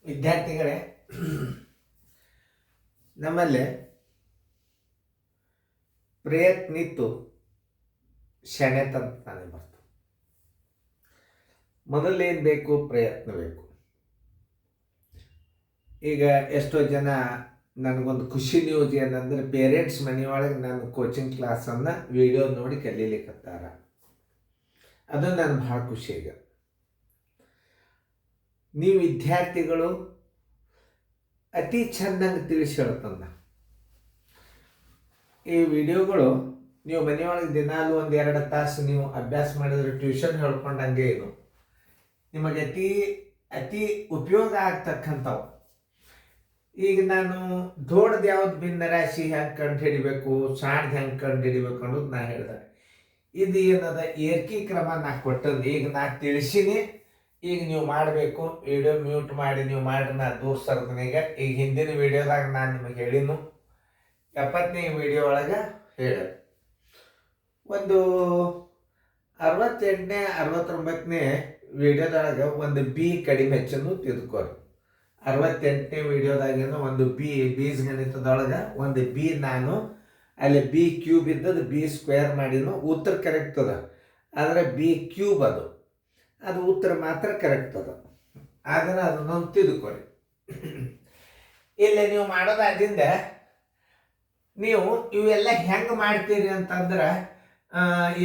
ವಿದ್ಯಾರ್ಥಿಗಳೇ, ನಮ್ಮಲ್ಲಿ ಪ್ರಯತ್ನಿತ್ತು ಶಣೆತಂತ ತಾನೇ ಬರ್ತು. ಮೊದಲೇನು ಬೇಕು? ಪ್ರಯತ್ನ ಬೇಕು. ಈಗ ಎಷ್ಟೋ ಜನ ನನಗೊಂದು ಖುಷಿ ನ್ಯೂಸ್ ಏನಂದ್ರೆ, ಪೇರೆಂಟ್ಸ್ ಮನೆಯೊಳಗೆ ನನ್ನ ಕೋಚಿಂಗ್ ಕ್ಲಾಸನ್ನು ವಿಡಿಯೋ ನೋಡಿ ಕಲೀಲಿಕ್ಕತ್ತಾರ. ಅದು ನನಗೆ ಭಾಳ ಖುಷಿ. ಈಗ ನೀವು ವಿದ್ಯಾರ್ಥಿಗಳು ಅತಿ ಚೆಂದಂಗೆ ತಿಳಿಸಿ ಹೇಳ್ತಂದ. ಈ ವಿಡಿಯೋಗಳು ನೀವು ಮನೆಯೊಳಗೆ ದಿನಾಲು 1-2 ತಾಸು ನೀವು ಅಭ್ಯಾಸ ಮಾಡಿದ್ರೆ, ಟ್ಯೂಷನ್ ಹೇಳ್ಕೊಂಡಂಗೆ ಇದು ನಿಮಗೆ ಅತಿ ಅತಿ ಉಪಯೋಗ ಆಗ್ತಕ್ಕಂಥವು. ಈಗ ನಾನು ದೊಡ್ಡದು ಯಾವ್ದು ಭಿನ್ನರಾಶಿ ಹೆಂಗೆ ಕಂಡು ಹಿಡಿಬೇಕು, ಸಣ್ಣದು ಹೆಂಗೆ ಕಂಡು ಹಿಡಿಬೇಕು ಅನ್ನೋದು ನಾ ಹೇಳಿದೆ. ಇದು ಏನದ ಏಕೀಕ್ರಮ ನಾ ಕೊಟ್ಟದ್ದು. ಈಗ ನಾ ತಿಳಿಸಿನಿ, ಈಗ ನೀವು ಮಾಡಬೇಕು. ವಿಡಿಯೋ ಮ್ಯೂಟ್ ಮಾಡಿ ನೀವು ಮಾಡ್ರಿ, ನಾ ದೂರ ಸರ್ದನೀಗ. ಈಗ ಹಿಂದಿನ ವಿಡಿಯೋದಾಗ ನಾನು ನಿಮಗೆ ಹೇಳಿನು, 70ನೇ ವಿಡಿಯೋ ಒಳಗೆ ಹೇಳ ಒಂದು 68ನೇ 69ನೇ ವಿಡಿಯೋದೊಳಗೆ ಒಂದು ಬಿ ಕಡಿಮೆ ಹೆಚ್ಚನ್ನು ತಿಳ್ಕೊರಿ. 68ನೇ ವಿಡಿಯೋದಾಗೇನು ಒಂದು ಬೀಜಗಣಿತದೊಳಗೆ ಒಂದು ಬಿ ನಾನು ಅಲ್ಲಿ ಬಿ ಕ್ಯೂಬ್ ಇದ್ದದ್ದು ಬಿ ಸ್ಕ್ವೇರ್ ಮಾಡಿನೂ ಉತ್ತರ ಕರೆಕ್ಟ್ ಅದ. ಆದರೆ ಬಿ ಕ್ಯೂಬ್ ಅದು ಉತ್ತರ ಮಾತ್ರ ಕರೆಕ್ಟ್ ಅದ. ಅದನ್ನು ಅದನ್ನೊಂದು ತಿಳ್ಕೊರಿ. ಇಲ್ಲಿ ನೀವು ಮಾಡೋದಾದ್ರಿಂದ ನೀವು ಇವೆಲ್ಲ ಹೆಂಗೆ ಮಾಡ್ತೀರಿ ಅಂತಂದ್ರೆ,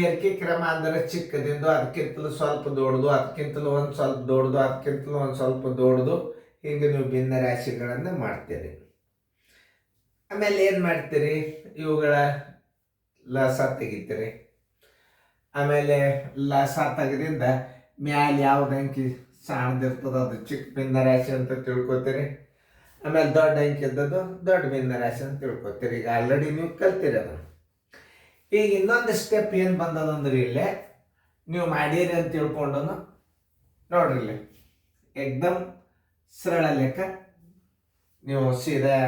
ಏಕೀಕ್ರಮ ಅಂದರೆ ಚಿಕ್ಕದಿಂದ ಅದಕ್ಕಿಂತಲೂ ಸ್ವಲ್ಪ ದೊಡ್ಡದು, ಅದಕ್ಕಿಂತಲೂ ಒಂದು ಸ್ವಲ್ಪ ದೊಡ್ಡದು, ಅದಕ್ಕಿಂತಲೂ ಒಂದು ಸ್ವಲ್ಪ ದೊಡ್ಡದು, ಹೀಗೆ ನೀವು ಭಿನ್ನ ರಾಶಿಗಳನ್ನು ಮಾಡ್ತೀರಿ. ಆಮೇಲೆ ಏನು ಮಾಡ್ತೀರಿ? ಇವುಗಳ ಲಸ ತೆಗಿತೀರಿ. ಆಮೇಲೆ ಲಸ ತೆಗೆದಿಂದ ಮ್ಯಾಲೆ ಯಾವ್ದು ಅಂಕಿ ಸಣ್ಣದಿರ್ತದೆ ಅದು ಚಿಕ್ಕ ಭಿನ್ನ ರಾಶಿ ಅಂತ ತಿಳ್ಕೊತೀರಿ. ಆಮೇಲೆ ದೊಡ್ಡ ಅಂಕಿ ಇದ್ದದ್ದು ದೊಡ್ಡ ಭಿನ್ನ ರಾಶಿ ಅಂತ ತಿಳ್ಕೊತೀರಿ. ಈಗ ಆಲ್ರೆಡಿ ನೀವು ಕಲ್ತೀರಿ ಅದನ್ನು. ಈಗ ಇನ್ನೊಂದು ಸ್ಟೆಪ್ ಏನು ಬಂದದಂದ್ರೆ, ಇಲ್ಲೇ ನೀವು ಮಾಡೀರಿ ಅಂತ ತಿಳ್ಕೊಂಡು ನೋಡ್ರಿ, ಇಲ್ಲಿ ಏಕ್ದಮ್ ಸರಳ ಲೆಕ್ಕ ನೀವು ಸೀದಾ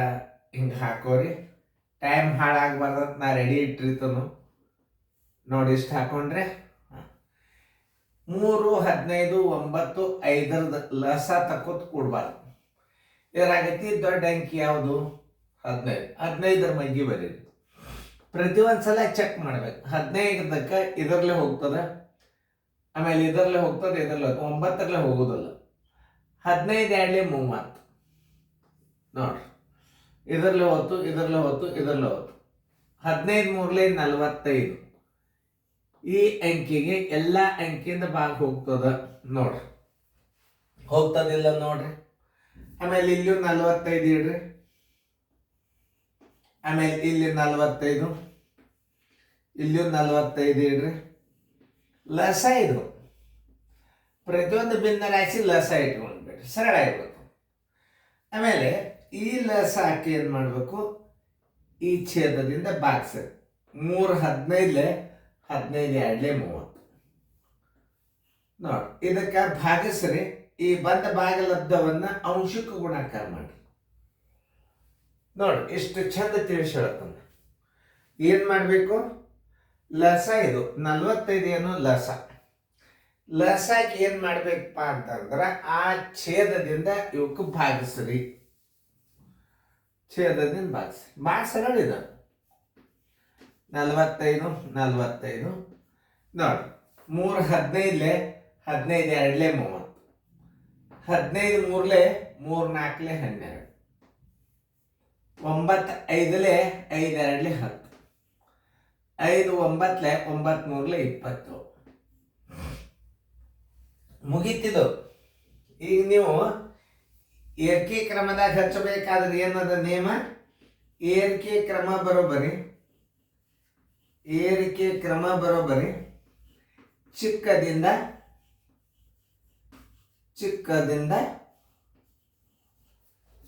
ಹಿಂಗೆ ಹಾಕೋರಿ. ಟೈಮ್ ಹಾಳಾಗಬಾರ್ದಂತ ನಾ ರೆಡಿ ಇಟ್ಟಿರ್ತನು ನೋಡಿ. ಇಷ್ಟು ಹಾಕೊಂಡ್ರೆ 3, 15, 9, 5 ಲಸ ತಕ್ಕೋತ್ ಕೂಡಬಾರ್ದು. ಇದರಾಗತಿ ದೊಡ್ಡ ಅಂಕಿ ಯಾವುದು? 15. 15ರ ಮಗ್ಗಿ ಬರೀರಿ. ಪ್ರತಿ ಒಂದ್ಸಲ ಚೆಕ್ ಮಾಡ್ಬೇಕು. 15ಕ್ಕೆ ಇದರಲ್ಲೇ ಹೋಗ್ತದೆ, ಆಮೇಲೆ ಇದರಲ್ಲೇ ಹೋಗ್ತದೆ, ಇದರಲ್ಲೇ 9ರಲ್ಲೇ ಹೋಗೋದಿಲ್ಲ. 15 2 30 ನೋಡ್ರಿ, ಇದರಲ್ಲೇ ಹೋಯ್ತು, ಇದರಲ್ಲೇ ಹೋಯ್ತು, ಇದರಲ್ಲೇ ಹೋಯ್ತು. 15 3 45. ಈ ಅಂಕಿಗೆ ಎಲ್ಲ ಅಂಕಿಯಿಂದ ಭಾಗ ಹೋಗ್ತದ ನೋಡ್ರಿ, ಹೋಗ್ತದಿಲ್ಲ ನೋಡ್ರಿ. ಆಮೇಲೆ ಇಲ್ಲೂ 45 ಇಡ್ರಿ. ಆಮೇಲೆ ಇಲ್ಲಿ 45, ಇಲ್ಲೂ 45 ಇಡ್ರಿ. ಲಸ ಇದು ಪ್ರತಿಯೊಂದು ಭಿನ್ನ ರಾಶಿ ಲಸ ಇಟ್ಕೊಂಡ್ಬಿಡ್ರಿ, ಸರಳ ಇರ್ಬೇಕು. ಆಮೇಲೆ ಈ ಲಸ ಹಾಕಿ ಏನು ಮಾಡಬೇಕು? ಈ ಛೇದದಿಂದ ಬಾಗಿಸ್ರಿ. 3 15 15 2 30 ನೋಡಿ. ಇದಕ್ಕೆ ಭಾಗಿಸ್ರಿ. ಈ ಬಂದ ಭಾಗಲಬ್ಧವನ್ನ ಅಂಶಕ್ಕೆ ಗುಣಾಕಾರ ಮಾಡಿ ನೋಡಿ. ಇಷ್ಟು ಚಂದ ತಿಳಿಸಿ ಹೇಳ್ತಾನೆ. ಏನು ಮಾಡಬೇಕು? ಲಸ ಇದು 45 ಏನು ಲಸ. ಲಸಕ್ಕೆ ಏನು ಮಾಡ್ಬೇಕಪ್ಪ ಅಂತಂದ್ರೆ, ಆ ಛೇದದಿಂದ ಇವಕ್ಕೆ ಭಾಗಿಸ್ರಿ. ಛೇದದಿಂದ ಭಾಗಿಸ್ರಿ. ಭಾಳ ಸರಳ ಇದು. 45 45 ನೋಡಿ. 3 15 15 2 30. 15 3 3 4 12. 9 5 5 2 10. 5 9 9 3 20. ಮುಗೀತಿದ್ದು. ಈಗ ನೀವು ಏಕೀಕ್ರಮದಾಗ ಹಚ್ಚಬೇಕಾದ್ರೆ ಏನದ ನಿಯಮ? ಏರಿಕೆ ಕ್ರಮ ಬರೋಬ್ಬರಿ, ಏರಿಕೆ ಕ್ರಮ ಬರೋಬ್ಬರಿ ಚಿಕ್ಕದಿಂದ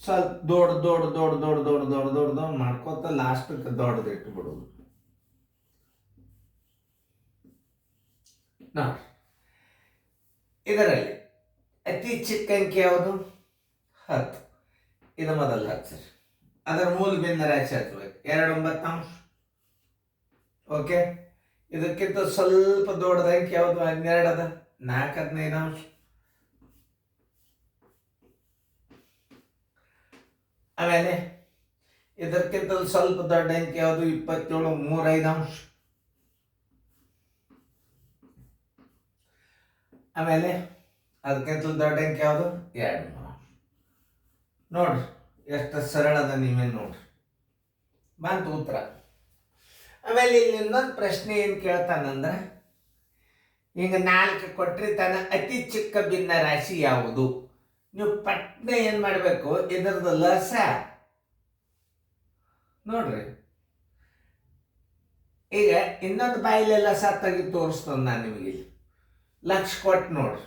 ಸ್ವಲ್ಪ ದೊಡ್ಡ ಮಾಡ್ಕೋತ ಲಾಸ್ಟಕ್ಕೆ ದೊಡ್ಡದು ಇಟ್ಟು ಬಿಡೋದು. ನೋಡಿ, ಇದರಲ್ಲಿ ಅತಿ ಚಿಕ್ಕ ಅಂಕಿ ಯಾವುದು? 10. ಇದು ಮೊದಲು ಹಚ್ಚಿರಿ. ಅದರ ಮೂಲ ಭಿನ್ನ ರಾಶಿ ಹಚ್ಚಬೇಕು. 2 9 ಓಕೆ. ಇದಕ್ಕಿಂತ ಸ್ವಲ್ಪ ದೊಡ್ಡದ ಅಂಕಿ ಯಾವುದು? 12 ಅದ. 4 15. ಆಮೇಲೆ ಇದಕ್ಕಿಂತ ಸ್ವಲ್ಪ ದೊಡ್ಡ ಅಂಕೆ ಯಾವುದು 27 3/5. ಆಮೇಲೆ ಅದಕ್ಕಿಂತ ದೊಡ್ಡ ಅಂಕೆ ಯಾವುದು 2 ನೋಡ್ರಿ ಎಷ್ಟು ಸರಳ ಅದ, ನೀವೇ ನೋಡ್ರಿ ಬಂತು ಉತ್ತರ. ಆಮೇಲೆ ಇಲ್ಲಿ ಇನ್ನೊಂದು ಪ್ರಶ್ನೆ ಏನು ಕೇಳ್ತಾನಂದ್ರೆ, ಈಗ 4 ಕೊಟ್ಟಿರ್ತಾನೆ, ಅತಿ ಚಿಕ್ಕ ಭಿನ್ನ ರಾಶಿ ಯಾವುದು? ನೀವು ಪಟ್ನೆ ಏನು ಮಾಡಬೇಕು, ಇದರದ್ದು ಲಸ ನೋಡ್ರಿ. ಈಗ ಇನ್ನೊಂದು ಬಾಯಿಲೆ ಲಸ ತೆಗೆದು ತೋರಿಸ್ತಂದು ನಾನು ನಿಮಗೆ. ಲಕ್ಷ ಕೊಟ್ಟು ನೋಡ್ರಿ,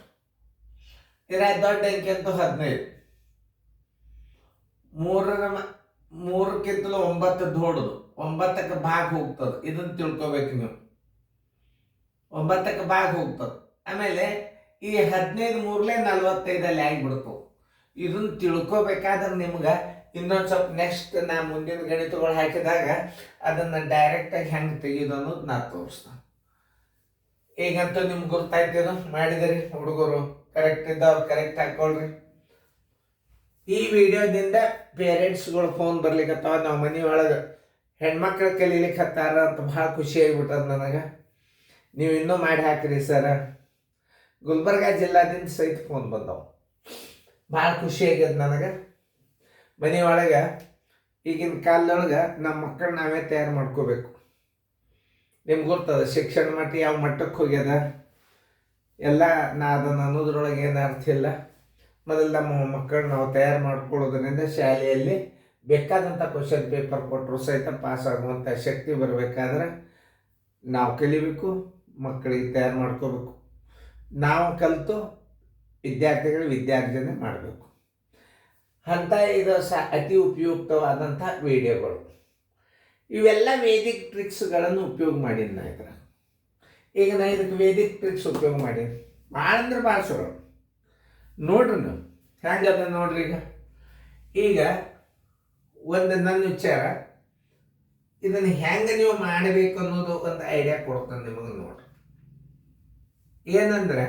ಇದರ ದೊಡ್ಡ ಅಂಕೆ ಅಂತೂ 15. 3ಕ್ಕಿಂತಲೂ 9 ದೊಡ್ಡದು, 9ಕ್ಕೆ ಭಾಗ ಹೋಗ್ತದೆ. ಇದನ್ನು ತಿಳ್ಕೊಬೇಕು ನೀವು, 9ಕ್ಕೆ ಭಾಗ ಹೋಗ್ತದೆ. ಆಮೇಲೆ ಈ 15 3ಲೇ 45 ಆಗಿಬಿಡ್ತು. ಇದನ್ನು ತಿಳ್ಕೊಬೇಕಾದ್ರೆ ನಿಮ್ಗೆ ಇನ್ನೊಂದು ಸ್ವಲ್ಪ ನೆಕ್ಸ್ಟ್ ನಾ ಮುಂದಿನ ಗಣಿತಗಳು ಹಾಕಿದಾಗ ಅದನ್ನು ಡೈರೆಕ್ಟಾಗಿ ಹೆಂಗೆ ತೆಗೆಯೋದು ಅನ್ನೋದು ನಾ ತೋರಿಸ್ತಾನೆ. ಈಗಂತೂ ನಿಮ್ಗೆ ಗೊತ್ತಾಯ್ತಿದ್ದು ಮಾಡಿದಿರಿ ಹುಡುಗರು, ಕರೆಕ್ಟ್ ಇದ್ದವ್ರು ಕರೆಕ್ಟ್ ಹಾಕೊಳ್ರಿ. ಈ ವಿಡಿಯೋದಿಂದ ಪೇರೆಂಟ್ಸ್ಗಳು ಫೋನ್ ಬರ್ಲಿಕ್ಕತ್ತಾವ, ನಾವು ಮನೆ ಒಳಗೆ ಹೆಣ್ಮಕ್ಳು ಕಲೀಲಿಕ್ಕೆ ಹತ್ತಾರ ಅಂತ ಭಾಳ ಖುಷಿ ಆಗಿಬಿಟ್ಟದ ನನಗೆ. ನೀವು ಇನ್ನೂ ಮಾಡಿ ಹಾಕಿರಿ ಸರ. ಗುಲ್ಬರ್ಗ ಜಿಲ್ಲಾದಿಂದ ಸಹಿತ ಫೋನ್ ಬಂದವು, ಭಾಳ ಖುಷಿ ಆಗ್ಯದ ನನಗೆ. ಮನೆಯೊಳಗೆ ಈಗಿನ ಕಾಲದೊಳಗೆ ನಮ್ಮ ಮಕ್ಕಳು ನಾವೇ ತಯಾರು ಮಾಡ್ಕೋಬೇಕು. ನಿಮ್ಗೆ ಗೊತ್ತದ ಶಿಕ್ಷಣ ಮಟ್ಟ ಯಾವ ಮಟ್ಟಕ್ಕೆ ಹೋಗ್ಯದ ಎಲ್ಲ. ನಾ ಅದನ್ನು ಅನ್ನೋದ್ರೊಳಗೆ ಏನು ಅರ್ಥ ಇಲ್ಲ. ಮೊದಲು ನಮ್ಮ ಮಕ್ಕಳು ನಾವು ತಯಾರು ಮಾಡ್ಕೊಳ್ಳೋದ್ರಿಂದ ಶಾಲೆಯಲ್ಲಿ ಬೇಕಾದಂಥ ಕ್ವಶನ್ ಪೇಪರ್ ಕೊಟ್ಟರು ಸಹಿತ ಪಾಸ್ ಆಗುವಂಥ ಶಕ್ತಿ ಬರಬೇಕಾದ್ರೆ ನಾವು ಕಲಿಬೇಕು, ಮಕ್ಕಳಿಗೆ ತಯಾರು ಮಾಡ್ಕೋಬೇಕು. ನಾವು ಕಲಿತು ವಿದ್ಯಾರ್ಥಿಗಳು ವಿದ್ಯಾರ್ಜನೆ ಮಾಡಬೇಕು ಅಂತ. ಇದು ಅತಿ ಉಪಯುಕ್ತವಾದಂಥ ವಿಡಿಯೋಗಳು. ಇವೆಲ್ಲ ವೇದಿಕ್ ಟ್ರಿಕ್ಸ್ಗಳನ್ನು ಉಪಯೋಗ ಮಾಡೀನಿ ನಾ ಇದ್ರ. ಈಗ ನಾ ಇದಕ್ಕೆ ವೇದಿಕ್ ಟ್ರಿಕ್ಸ್ ಉಪಯೋಗ ಮಾಡೀನಿ, ಭಾಳ ಅಂದ್ರೆ ಭಾಳ ಸುಲಭ. ನೋಡ್ರಿ ನೀವು ಹೆಂಗದ ನೋಡ್ರಿ. ಈಗ ಒಂದು ನನ್ನ ವಿಚಾರ, ಇದನ್ನು ಹೆಂಗೆ ನೀವು ಮಾಡಬೇಕು ಅನ್ನೋದು ಒಂದು ಐಡಿಯಾ ಕೊಡ್ತಾನೆ ನಿಮಗೆ. ನೋಡ್ರಿ ಏನಂದ್ರೆ,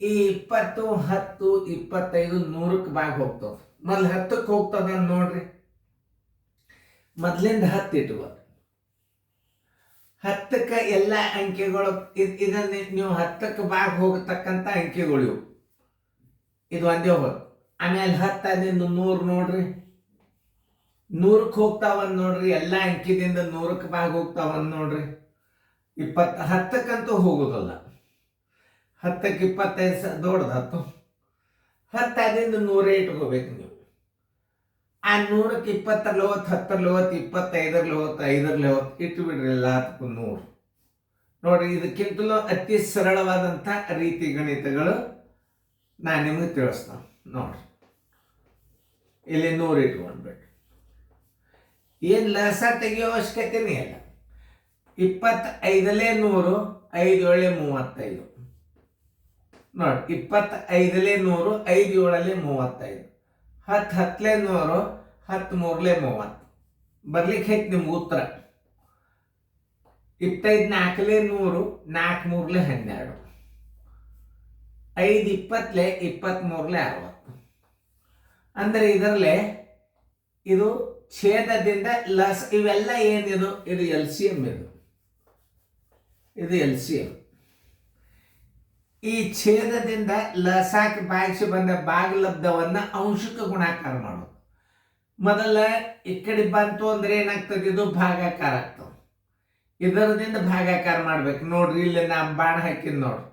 ಈ 20 10 25 100ಕ್ಕೆ ಭಾಗ ಹೋಗ್ತದೆ. ಮೊದಲು 10ಕ್ಕೆ ಹೋಗ್ತದ ನೋಡ್ರಿ. ಮೊದಲಿಂದ 10 ಇಟ್ಕೋ. 10ಕ್ಕೆ ಎಲ್ಲ ಅಂಕೆಗಳು ಇದನ್ನ ನೀವು 10ಕ್ಕೆ ಭಾಗ ಹೋಗತಕ್ಕಂಥ ಅಂಕೆಗಳು ಇವು. ಇದು ಒಂದೇ ಹೋದ. ಆಮೇಲೆ 10 ಅದಿಂದ 100 ನೋಡ್ರಿ, 100ಕ್ಕೆ ಹೋಗ್ತಾವಂದು ನೋಡ್ರಿ. ಎಲ್ಲ ಅಂಕಿದಿಂದ 100ಕ್ಕೆ ಭಾಗ ಹೋಗ್ತಾವಂದು ನೋಡ್ರಿ. 20 10ಕ್ಕಂತೂ ಹೋಗೋದಲ್ಲ. 10ಕ್ಕೆ 25 ದೊಡ್ಡದು. 10 ಅದಿಂದ 100 ಇಟ್ಕೋಬೇಕು ನೀವು. ಆ 100ಕ್ಕೆ 20ರಲ್ಲಿ 10ರಲ್ಲಿ 25ರಲ್ಲಿ 5ರಲ್ಲಿ ಇಟ್ಟು ಬಿಡ್ರಿ. ಎಲ್ಲ 10ಕ್ಕೂ 100 ನೋಡ್ರಿ. ಇದಕ್ಕಿಂತಲೂ ಅತಿ ಸರಳವಾದಂಥ ರೀತಿ ಗಣಿತಗಳು ನಾನು ನಿಮಗೆ ತಿಳಿಸ್ತಾನೆ ನೋಡ್ರಿ. ಇಲ್ಲಿ 100 ಇಟ್ಕೊಂಡ್ಬಿಟ್ಟು ಏನು ಲಸ ತೆಗಿಯೋ ಅವಶ್ಯಕತೆನೇ ಇಲ್ಲ. 25ಲೇ 100, 5 7 35 ನೋಡಿ. 25ಲೇ 100, 5 7 35, 10 10ಲೇ 100, 10 3ಲೇ 30 ಬರ್ಲಿಕ್ಕೆ ಐತಿ ನಿಮ್ಗೆ ಉತ್ತರ. 25 4ಲೇ 100, 4 3ಲೇ 12, 5 20ಲೇ 23ಲೇ 60. ಅಂದರೆ ಇದರಲ್ಲೇ ಇದು ಛೇದದಿಂದ ಲಸ್. ಇವೆಲ್ಲ ಏನಿದು, ಇದು LCM. ಇದು LCM. ಈ ಛೇದದಿಂದ ಲಸಾಕ್ಕೆ ಭಾಗಿಸಿ ಬಂದ ಭಾಗಲಬ್ಧವನ್ನು ಅಂಶಕ್ಕೆ ಗುಣಾಕಾರ ಮಾಡೋದು. ಮೊದಲ ಈ ಕಡೆ ಬಂತು ಅಂದ್ರೆ ಏನಾಗ್ತದೆ, ಇದು ಭಾಗಾಕಾರ ಆಗ್ತದೆ. ಇದರದಿಂದ ಭಾಗಾಕಾರ ಮಾಡ್ಬೇಕು ನೋಡ್ರಿ. ಇಲ್ಲಿ ನಾ ಬಾಣ ಹಾಕಿದ್ ನೋಡ್ರಿ.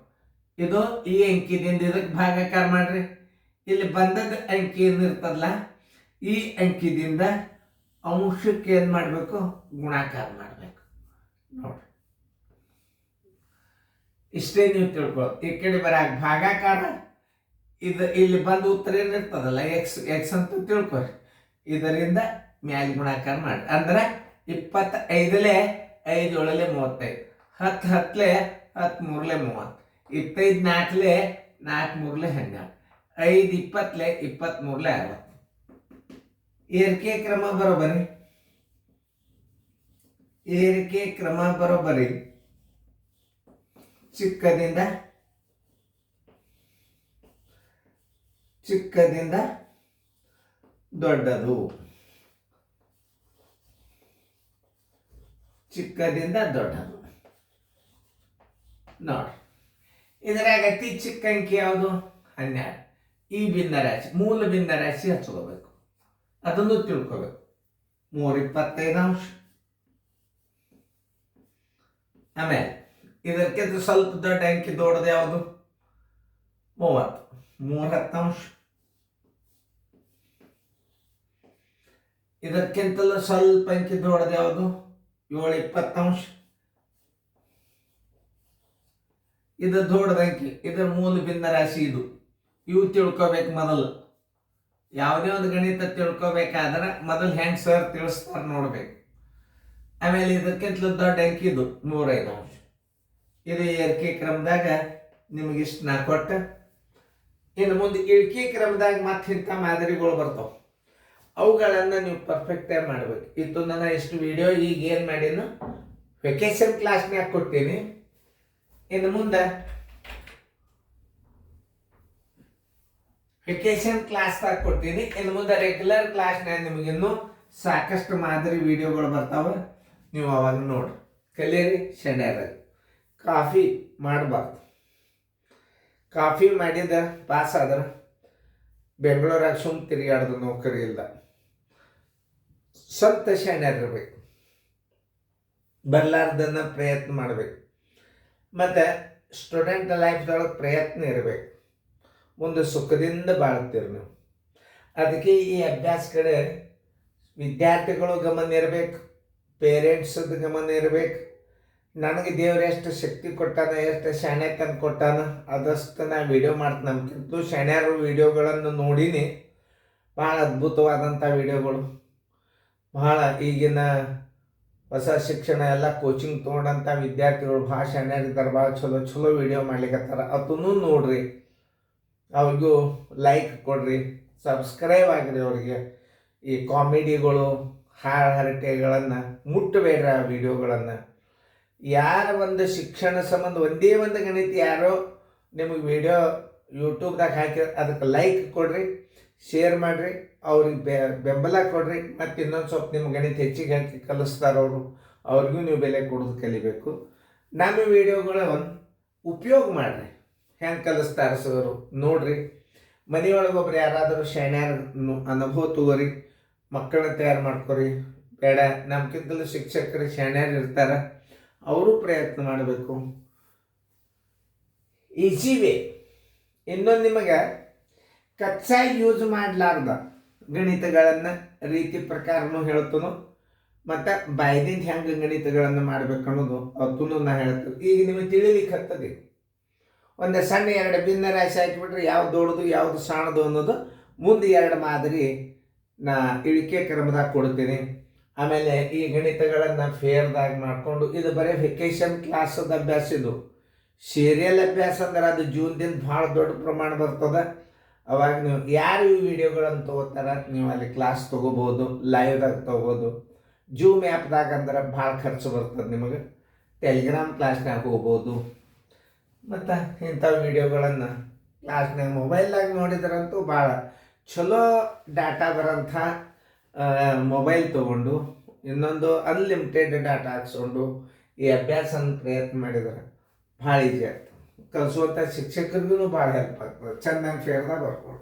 ಇದು ಈ ಅಂಕಿದಿಂದ ಇದಕ್ಕೆ ಭಾಗಾಕಾರ ಮಾಡ್ರಿ. ಇಲ್ಲಿ ಬಂದದ ಅಂಕಿ ಏನಿರ್ತದಲ್ಲ, ಈ ಅಂಕಿದಿಂದ ಅಂಶಕ್ಕೆ ಏನು ಮಾಡಬೇಕು, ಗುಣಾಕಾರ ಮಾಡಬೇಕು ನೋಡ್ರಿ. ಇಷ್ಟೇ ನೀವು ತಿಳ್ಕೊಳ್ಳಿ. ಈ ಕಡೆ ಬರಾಕ ಭಾಗಾಕಾರ, ಇದು ಇಲ್ಲಿ ಬಂದು ಉತ್ತರ ಏನಿರ್ತದಲ್ಲ ಎಕ್ಸ್ ಅಂತ ತಿಳ್ಕೊರಿ. ಇದರಿಂದ ಮ್ಯಾಲೆ ಗುಣಾಕಾರ ಮಾಡಿ. ಅಂದ್ರೆ 25ಲೇ 5 7ಲೇ 35, 10 10ಲೇ 10 3ಲೇ 30, 25 4ಲೇ 4 3ಲೇ 12, 5 20ಲೇ 23ಲೇ 60. ಏರಿಕೆ ಕ್ರಮ ಬರೋಬರಿ. ಏರಿಕೆ ಕ್ರಮ ಬರೋಬರಿ. ಚಿಕ್ಕದಿಂದ ದೊಡ್ಡದು, ಚಿಕ್ಕದಿಂದ ದೊಡ್ಡದು. ನೋಡಿ, ಇದರಾಗ ಅತಿ ಚಿಕ್ಕ ಅಂಕಿ ಯಾವುದು? 12. ಈ ಭಿನ್ನರಾಶಿ, ಮೂಲ ಭಿನ್ನರಾಶಿ ಹಚ್ಕೋಬೇಕು, ಅದನ್ನು ತಿಳ್ಕೋಬೇಕು. 3/25. ಆಮೇಲೆ ಇದಕ್ಕಿಂತ ಸ್ವಲ್ಪ ದೊಡ್ಡ ಅಂಕಿ ದೊಡ್ಡದು ಯಾವುದು? 30. 3/10. ಇದಕ್ಕಿಂತಲೂ ಸ್ವಲ್ಪ ಅಂಕಿ ದೊಡ್ಡದು ಯಾವುದು? 7/20. ಇದು ದೊಡ್ಡದ ಅಂಕಿ, ಇದರ ಮೂಲ ಭಿನ್ನ ರಾಶಿ ಇದು. ಇವು ತಿಳ್ಕೊಬೇಕು ಮೊದಲು. ಯಾವುದೇ ಒಂದು ಗಣಿತ ತಿಳ್ಕೊಬೇಕಾದ್ರೆ ಮೊದಲು ಹೆಂಗೆ ಸರ್ ತಿಳಿಸ್ತಾರೆ ನೋಡ್ಬೇಕು. ಆಮೇಲೆ ಇದಕ್ಕಿಂತಲೂ ದೊಡ್ಡ ಅಂಕಿ ಇದು 3/5. ಇದು ಏರಿಕೆ ಕ್ರಮದಾಗ ನಿಮಗಿಷ್ಟು ನಾ ಕೊಟ್ಟ. ಇನ್ನು ಮುಂದೆ ಇಳಿಕೆ ಕ್ರಮದಾಗ ಮತ್ತೆ ಇಂಥ ಮಾದರಿಗಳು ಬರ್ತಾವೆ, ಅವುಗಳನ್ನು ನೀವು ಪರ್ಫೆಕ್ಟಾಗಿ ಮಾಡಬೇಕು. ಇತ್ತು ನಾನು ಇಷ್ಟು ವಿಡಿಯೋ ಈಗ ಏನು ಮಾಡೀನು ವೆಕೇಶನ್ ಕ್ಲಾಸ್ನಾಗ ಕೊಡ್ತೀನಿ. ಇನ್ನು ಮುಂದೆ ವೆಕೇಶನ್ ಕ್ಲಾಸ್ದಾಗ ಕೊಡ್ತೀನಿ. ಇನ್ನು ಮುಂದೆ ರೆಗ್ಯುಲರ್ ಕ್ಲಾಸ್ನಾಗ ನಿಮಗಿನ್ನೂ ಸಾಕಷ್ಟು ಮಾದರಿ ವಿಡಿಯೋಗಳು ಬರ್ತಾವೆ, ನೀವು ಅವಾಗ ನೋಡಿ ಕಲೀರಿ. ಶಣ್ಯಾರಾಗ ಕಾಫಿ ಮಾಡಬಾರ್ದು. ಕಾಫಿ ಮಾಡಿದ ಪಾಸ್ ಆದ್ರೆ ಬೆಂಗಳೂರಾಗ ಸುಮ್ಮ ತಿರುಗಾಡ್ದು ನೌಕರಿ ಇಲ್ಲ. ಸ್ವಂತ ಶಣ್ಯರಿರ್ಬೇಕು, ಬರಲಾರ್ದನ್ನ ಪ್ರಯತ್ನ ಮಾಡಬೇಕು. ಮತ್ತು ಸ್ಟೂಡೆಂಟ್ ಲೈಫ್ದೊಳಗೆ ಪ್ರಯತ್ನ ಇರಬೇಕು. ಮುಂದೆ ಸುಖದಿಂದ ಬಾಳ್ತೀರಿ ನೀವು. ಅದಕ್ಕೆ ಈ ಅಭ್ಯಾಸ ಕಡೆ ವಿದ್ಯಾರ್ಥಿಗಳು ಗಮನ ಇರಬೇಕು, ಪೇರೆಂಟ್ಸದ ಗಮನ ಇರಬೇಕು. ನನಗೆ ದೇವ್ರು ಎಷ್ಟು ಶಕ್ತಿ ಕೊಟ್ಟಾನ, ಎಷ್ಟು ಶಾಣ್ಯತನ ಕೊಟ್ಟಾನ, ಅದಷ್ಟು ನಾ ವಿಡಿಯೋ ಮಾಡ್ತೀನಿ. ನಮ್ಗಿಂತಲೂ ಶಾಣ್ಯರು ವಿಡಿಯೋಗಳನ್ನು ನೋಡೀನಿ, ಭಾಳ ಅದ್ಭುತವಾದಂಥ ವಿಡಿಯೋಗಳು. ಭಾಳ ಈಗಿನ ಹೊಸ ಶಿಕ್ಷಣ ಎಲ್ಲ ಕೋಚಿಂಗ್ ತೊಗೊಂಡಂಥ ವಿದ್ಯಾರ್ಥಿಗಳು ಭಾಳ ಶಾಣ್ಯರಿದ್ದಾರೆ, ಭಾಳ ಚಲೋ ಚಲೋ ವಿಡಿಯೋ ಮಾಡ್ಲಿಕ್ಕತ್ತಾರ. ಅದನ್ನು ನೋಡ್ರಿ, ಅವ್ರಿಗೂ ಲೈಕ್ ಕೊಡ್ರಿ, ಸಬ್ಸ್ಕ್ರೈಬ್ ಆಗಿರಿ. ಅವ್ರಿಗೆ ಈ ಕಾಮಿಡಿಗಳು ಹರಟೆಗಳನ್ನು ಮುಟ್ಟಬೇಡ್ರಿ. ಆ ವಿಡಿಯೋಗಳನ್ನು ಯಾರ ಒಂದು ಶಿಕ್ಷಣ ಸಂಬಂಧ ಒಂದೇ ಒಂದು ಗಣಿತ ಯಾರೋ ನಿಮಗೆ ವಿಡಿಯೋ ಯೂಟ್ಯೂಬ್ದಾಗ ಹಾಕಿ ಅದಕ್ಕೆ ಲೈಕ್ ಕೊಡ್ರಿ, ಶೇರ್ ಮಾಡಿರಿ, ಅವ್ರಿಗೆ ಬೆಂಬಲ ಕೊಡ್ರಿ. ಮತ್ತು ಇನ್ನೊಂದು ಸ್ವಲ್ಪ ನಿಮ್ಮ ಗಣಿತ ಹೆಚ್ಚಿಗೆ ಹಾಕಿ ಕಲಿಸ್ತಾರೆ ಅವರು, ಅವ್ರಿಗೂ ನೀವು ಬೆಲೆ ಕೊಡೋದು ಕಲಿಬೇಕು. ನಮ್ಮ ವಿಡಿಯೋಗಳ ಉಪಯೋಗ ಮಾಡಿರಿ, ಹೆಂಗೆ ಕಲಿಸ್ತಾರೆ ಸರು ನೋಡ್ರಿ. ಮನೆಯೊಳಗೊಬ್ರು ಯಾರಾದರೂ ಶಾಣ್ಯಾರ ಅನುಭವ ತಗೋರಿ, ಮಕ್ಕಳನ್ನ ತಯಾರು ಮಾಡ್ಕೊರಿ. ಬೇಡ ನಮ್ಗಿಂತಲೂ ಶಿಕ್ಷಕರು ಶಾಣ್ಯಾರು ಇರ್ತಾರೆ, ಅವರು ಪ್ರಯತ್ನ ಮಾಡಬೇಕು. Easy way. ಇನ್ನೊಂದು ನಿಮಗೆ ಕಚ್ಚಾ ಯೂಸ್ ಮಾಡಲಾರ್ದ ಗಣಿತಗಳನ್ನು ರೀತಿ ಪ್ರಕಾರನೂ ಹೇಳ್ತನು, ಮತ್ತು ಬಾಯ್ದಿಂದ ಹೆಂಗೆ ಗಣಿತಗಳನ್ನು ಮಾಡ್ಬೇಕು ಅನ್ನೋದು ಅದನ್ನು ನಾ ಹೇಳ್ತೀನಿ. ಈಗ ನಿಮಗೆ ತಿಳಿಲಿಕ್ಕೆ ಹತ್ತದೆ. ಒಂದು ಸಣ್ಣ 2 ಭಿನ್ನ ರಾಶಿ ಹಾಕಿಬಿಟ್ರೆ ಯಾವ್ದು ದೊಡ್ಡದು ಯಾವುದು ಸಣ್ಣದು ಅನ್ನೋದು ಮುಂದೆ 2 ಮಾದರಿ ನಾ ಇಳಿಕೆ ಕ್ರಮದಾಗ ಕೊಡ್ತೀನಿ. ಆಮೇಲೆ ಈ ಗಣಿತಗಳನ್ನು ಫೇರ್ದಾಗ ಮಾಡಿಕೊಂಡು, ಇದು ಬರೀ ವೆಕೇಶನ್ ಕ್ಲಾಸದ ಅಭ್ಯಾಸ. ಇದು ಸೀರಿಯಲ್ ಅಭ್ಯಾಸ ಅಂದ್ರೆ ಅದು ಜೂನ್ದಿಂದ ಭಾಳ ದೊಡ್ಡ ಪ್ರಮಾಣ ಬರ್ತದೆ. ಅವಾಗ ನೀವು ಯಾರು ಈ ವಿಡಿಯೋಗಳನ್ನು ತೊಗೋತಾರ ನೀವು ಅಲ್ಲಿ ಕ್ಲಾಸ್ ತೊಗೋಬೋದು, ಲೈವ್ದಾಗ ತೊಗೋಬೋದು. ಜೂಮ್ ಆ್ಯಪ್ದಾಗ ಅಂದ್ರೆ ಭಾಳ ಖರ್ಚು ಬರ್ತದೆ ನಿಮಗೆ. ಟೆಲಿಗ್ರಾಮ್ ಕ್ಲಾಸ್ನಾಗ ಹೋಗ್ಬೋದು. ಮತ್ತು ಇಂಥ ವಿಡಿಯೋಗಳನ್ನು ಕ್ಲಾಸ್ನಾಗ ಮೊಬೈಲ್ದಾಗ ನೋಡಿದ್ರಂತೂ ಭಾಳ ಚಲೋ ಡಾಟಾ ಬರೋಂಥ ಮೊಬೈಲ್ ತೊಗೊಂಡು ಇನ್ನೊಂದು ಅನ್ಲಿಮಿಟೆಡ್ ಡಾಟಾ ಹಾಕ್ಸ್ಕೊಂಡು ಈ ಅಭ್ಯಾಸನ ಪ್ರಯತ್ನ ಮಾಡಿದ್ರೆ ಭಾಳ ಈಜಿ ಆಗ್ತದೆ. ಕಲಿಸುವಂಥ ಶಿಕ್ಷಕರಿಗೂ ಭಾಳ ಹೆಲ್ಪ್ ಆಗ್ತದೆ. ಚೆನ್ನಾಗಿ ಫೇರ್ದಾಗ ಬರ್ಕೊಂಡು